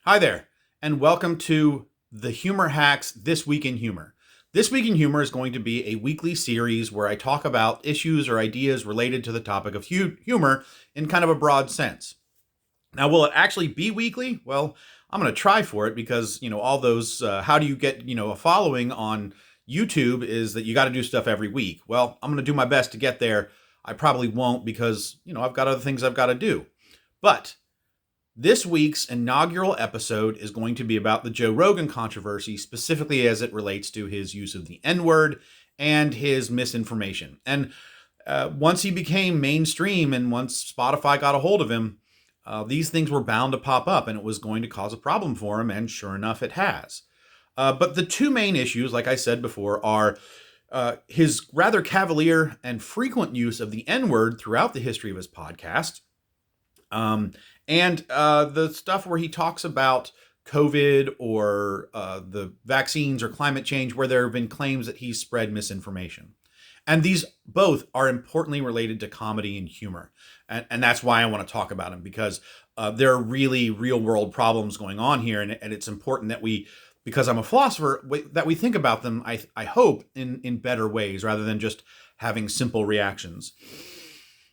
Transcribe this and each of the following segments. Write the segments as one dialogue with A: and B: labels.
A: Hi there, and welcome to the Humor Hacks This Week in Humor. This Week in Humor is going to be a weekly series where I talk about issues or ideas related to the topic of humor in kind of a broad sense. Now, will it actually be weekly? Well, I'm going to try for it because, all those, how do you get, a following on YouTube is that you got to do stuff every week. Well, I'm going to do my best to get there. I probably won't because, I've got other things I've got to do. But this week's inaugural episode is going to be about the Joe Rogan controversy, specifically as it relates to his use of the N-word and his misinformation. And once he became mainstream and once Spotify got a hold of him, these things were bound to pop up and it was going to cause a problem for him, and sure enough, it has. But the two main issues, like I said before, are his rather cavalier and frequent use of the N-word throughout the history of his podcast, and the stuff where he talks about COVID or the vaccines or climate change, where there have been claims that he's spread misinformation. And these both are importantly related to comedy and humor. And that's why I want to talk about them, because there are really real world problems going on here. And it's important that we, because I'm a philosopher, that we think about them, I hope, in better ways rather than just having simple reactions.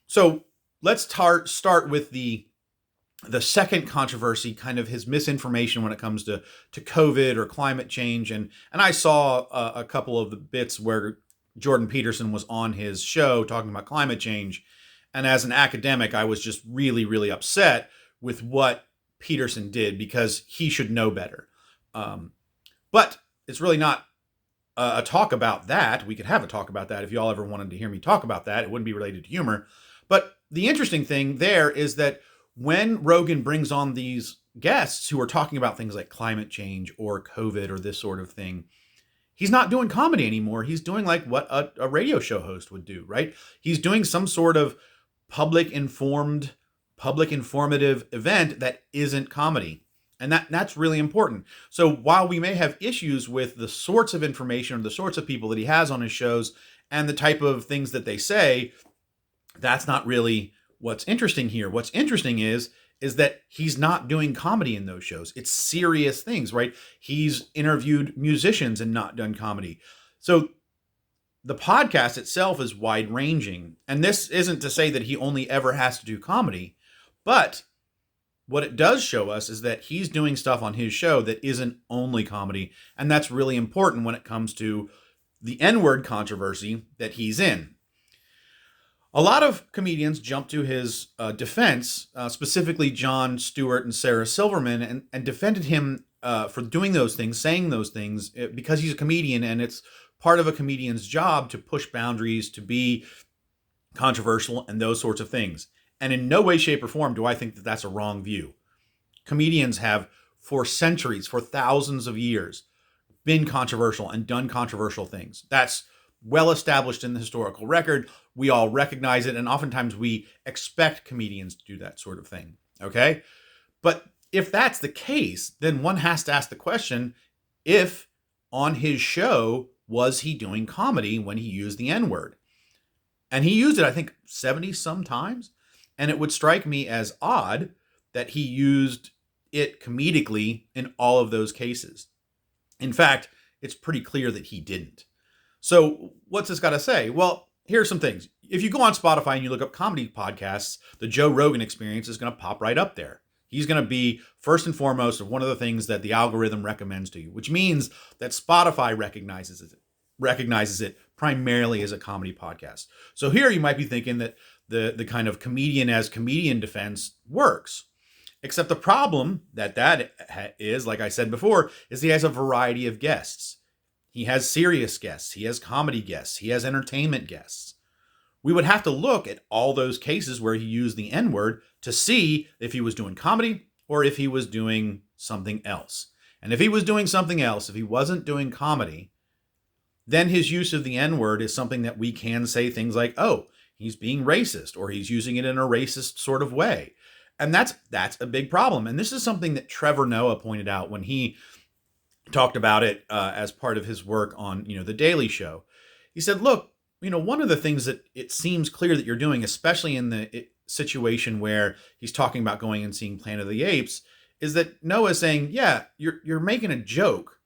A: So let's start with the second controversy, kind of his misinformation when it comes to COVID or climate change. And I saw a couple of the bits where Jordan Peterson was on his show talking about climate change. And as an academic, I was just really, really upset with what Peterson did because he should know better. But it's really not a talk about that. We could have a talk about that if you all ever wanted to hear me talk about that. It wouldn't be related to humor. But the interesting thing there is that when Rogan brings on these guests who are talking about things like climate change or COVID or this sort of thing, he's not doing comedy anymore. He's doing like what a radio show host would do, right? He's doing some sort of public informative event that isn't comedy. And that's really important. So while we may have issues with the sorts of information or the sorts of people that he has on his shows and the type of things that they say, that's not really what's interesting here. What's interesting is that he's not doing comedy in those shows. It's serious things, right? He's interviewed musicians and not done comedy. So the podcast itself is wide ranging. And this isn't to say that he only ever has to do comedy, but what it does show us is that he's doing stuff on his show that isn't only comedy. And that's really important when it comes to the N-word controversy that he's in. A lot of comedians jumped to his defense, specifically Jon Stewart and Sarah Silverman, and defended him for doing those things, saying those things, because he's a comedian and it's part of a comedian's job to push boundaries, to be controversial and those sorts of things. And in no way, shape, or form do I think that that's a wrong view. Comedians have, for centuries, for thousands of years, been controversial and done controversial things. That's well established in the historical record. We all recognize it, and oftentimes we expect comedians to do that sort of thing, okay? But if that's the case, then one has to ask the question, if on his show, was he doing comedy when he used the N-word? And he used it, I think, 70 some times, and it would strike me as odd that he used it comedically in all of those cases. In fact, it's pretty clear that he didn't. So what's this got to say? Well, here's some things. If you go on Spotify and you look up comedy podcasts, the Joe Rogan Experience is going to pop right up there. He's going to be first and foremost of one of the things that the algorithm recommends to you, which means that Spotify recognizes it primarily as a comedy podcast. So here you might be thinking that the kind of comedian as comedian defense works. Except the problem that is, like I said before, is he has a variety of guests. He has serious guests. He has comedy guests. He has entertainment guests. We would have to look at all those cases where he used the N-word to see if he was doing comedy or if he was doing something else. And if he was doing something else, if he wasn't doing comedy, then his use of the N-word is something that we can say things like, oh, he's being racist, or he's using it in a racist sort of way. And that's a big problem. And this is something that Trevor Noah pointed out when he talked about it as part of his work on, The Daily Show. He said, look, one of the things that it seems clear that you're doing, especially in the situation where he's talking about going and seeing Planet of the Apes, is that Noah is saying, yeah, you're making a joke,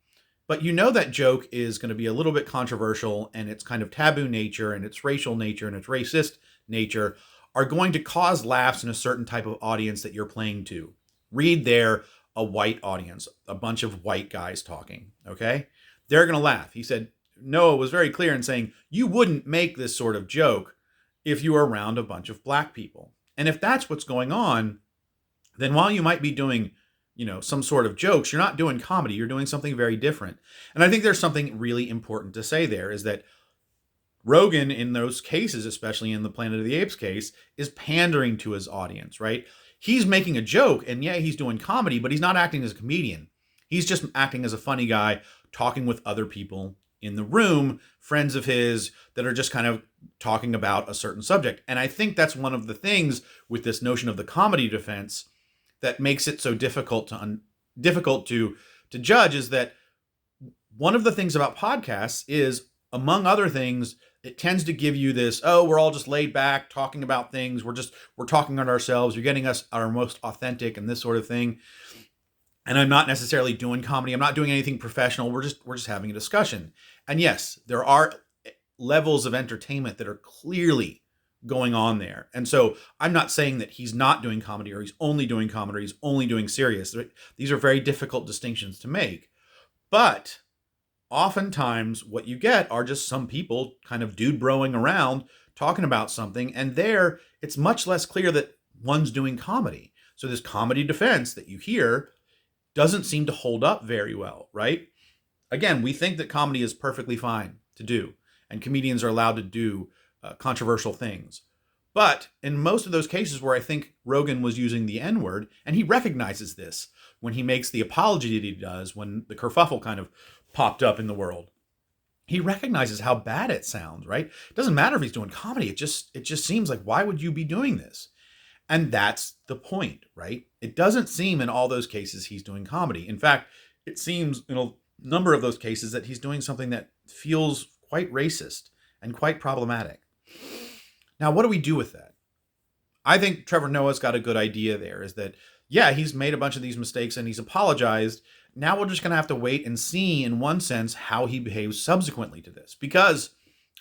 A: but you know that joke is going to be a little bit controversial, and its kind of taboo nature and its racial nature and its racist nature are going to cause laughs in a certain type of audience that you're playing to. Read there, a white audience, a bunch of white guys talking, okay? They're going to laugh. He said, Noah was very clear in saying, you wouldn't make this sort of joke if you were around a bunch of black people. And if that's what's going on, then while you might be doing, some sort of jokes, you're not doing comedy. You're doing something very different. And I think there's something really important to say there, is that Rogan, in those cases, especially in the Planet of the Apes case, is pandering to his audience, right? He's making a joke, and yeah, he's doing comedy, but he's not acting as a comedian. He's just acting as a funny guy, talking with other people in the room, friends of his, that are just kind of talking about a certain subject. And I think that's one of the things with this notion of the comedy defense that makes it so difficult to judge, is that one of the things about podcasts is, among other things, it tends to give you this, oh, we're all just laid back talking about things. We're talking about ourselves. You're getting us our most authentic and this sort of thing. And I'm not necessarily doing comedy. I'm not doing anything professional. We're just having a discussion. And yes, there are levels of entertainment that are clearly going on there. And so I'm not saying that he's not doing comedy, or he's only doing comedy, or he's only doing serious. These are very difficult distinctions to make. But oftentimes what you get are just some people kind of dude broing around talking about something. And there, it's much less clear that one's doing comedy. So this comedy defense that you hear doesn't seem to hold up very well, right? Again, we think that comedy is perfectly fine to do, and comedians are allowed to do controversial things. But in most of those cases where I think Rogan was using the N-word, and he recognizes this when he makes the apology that he does, when the kerfuffle kind of popped up in the world, he recognizes how bad it sounds, right? It doesn't matter if he's doing comedy. It just seems like, why would you be doing this? And that's the point, right? It doesn't seem in all those cases he's doing comedy. In fact, it seems in a number of those cases that he's doing something that feels quite racist and quite problematic. Now, what do we do with that? I think Trevor Noah's got a good idea there, is that, yeah, he's made a bunch of these mistakes and he's apologized. Now we're just going to have to wait and see, in one sense, how he behaves subsequently to this. Because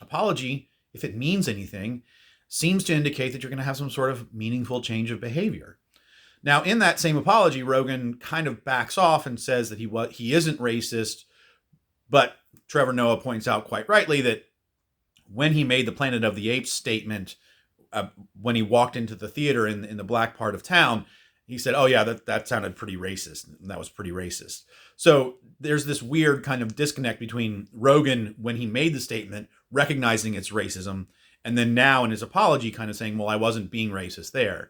A: apology, if it means anything, seems to indicate that you're going to have some sort of meaningful change of behavior. Now, in that same apology, Rogan kind of backs off and says that he isn't racist, but Trevor Noah points out quite rightly that when he made the Planet of the Apes statement, when he walked into the theater in the black part of town, he said, oh yeah, that sounded pretty racist. That was pretty racist. So there's this weird kind of disconnect between Rogan, when he made the statement, recognizing its racism, and then now in his apology kind of saying, well, I wasn't being racist there.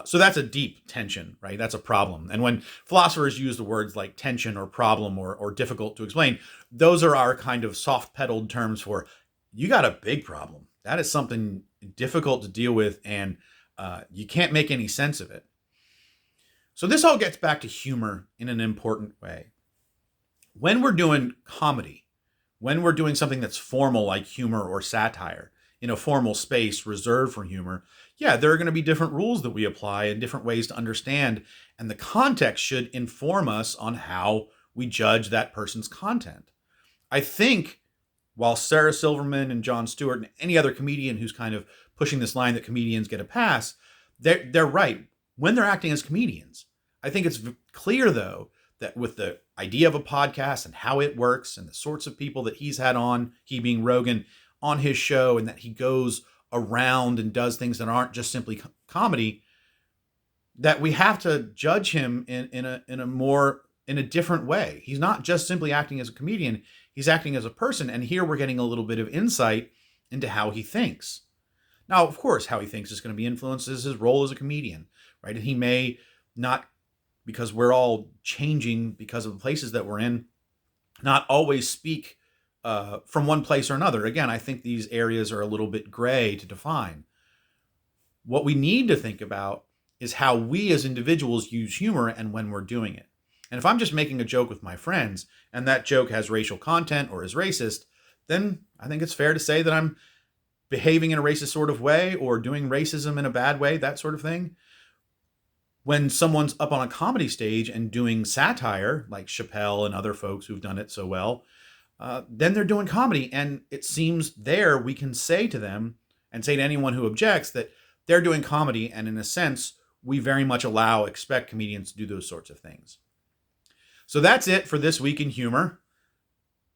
A: So that's a deep tension, right? That's a problem. And when philosophers use the words like tension or problem or difficult to explain, those are our kind of soft-pedaled terms for, you got a big problem. That is something difficult to deal with, and you can't make any sense of it. So this all gets back to humor in an important way. When we're doing comedy, when we're doing something that's formal like humor or satire, in a formal space reserved for humor, yeah, there are going to be different rules that we apply and different ways to understand, and the context should inform us on how we judge that person's content. I think while Sarah Silverman and Jon Stewart and any other comedian who's kind of pushing this line that comedians get a pass, they're right when they're acting as comedians. I think it's clear, though, that with the idea of a podcast and how it works and the sorts of people that he's had on, he being Rogan, on his show, and that he goes around and does things that aren't just simply comedy, that we have to judge him in a different way. He's not just simply acting as a comedian, he's acting as a person. And here we're getting a little bit of insight into how he thinks. Now, of course, how he thinks is going to be influences his role as a comedian, right? And he may not, because we're all changing because of the places that we're in, not always speak from one place or another. Again, I think these areas are a little bit gray to define. What we need to think about is how we as individuals use humor and when we're doing it. And if I'm just making a joke with my friends and that joke has racial content or is racist, then I think it's fair to say that I'm behaving in a racist sort of way or doing racism in a bad way, that sort of thing. when someone's up on a comedy stage and doing satire, like Chappelle and other folks who've done it so well, then they're doing comedy. And it seems there we can say to them and say to anyone who objects that they're doing comedy. And in a sense, we very much expect comedians to do those sorts of things. So that's it for this week in humor.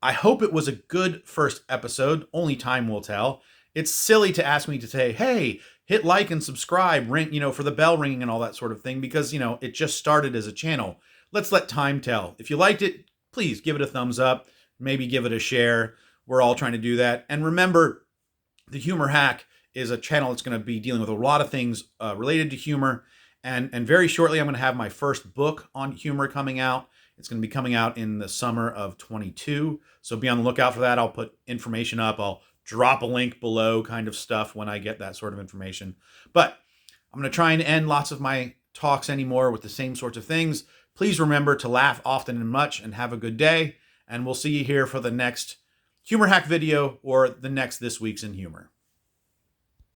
A: I hope it was a good first episode. Only time will tell. It's silly to ask me to say, hey, hit like and subscribe, ring, for the bell ringing and all that sort of thing, because, it just started as a channel. Let's let time tell. If you liked it, please give it a thumbs up, maybe give it a share. We're all trying to do that. And remember, the Humor Hack is a channel that's going to be dealing with a lot of things related to humor. And very shortly, I'm going to have my first book on humor coming out. It's going to be coming out in the summer of 22. So be on the lookout for that. I'll put information up. I'll drop a link below kind of stuff when I get that sort of information. But I'm going to try and end lots of my talks anymore with the same sorts of things. Please remember to laugh often and much and have a good day. And we'll see you here for the next Humor Hack video or the next This Week's in Humor.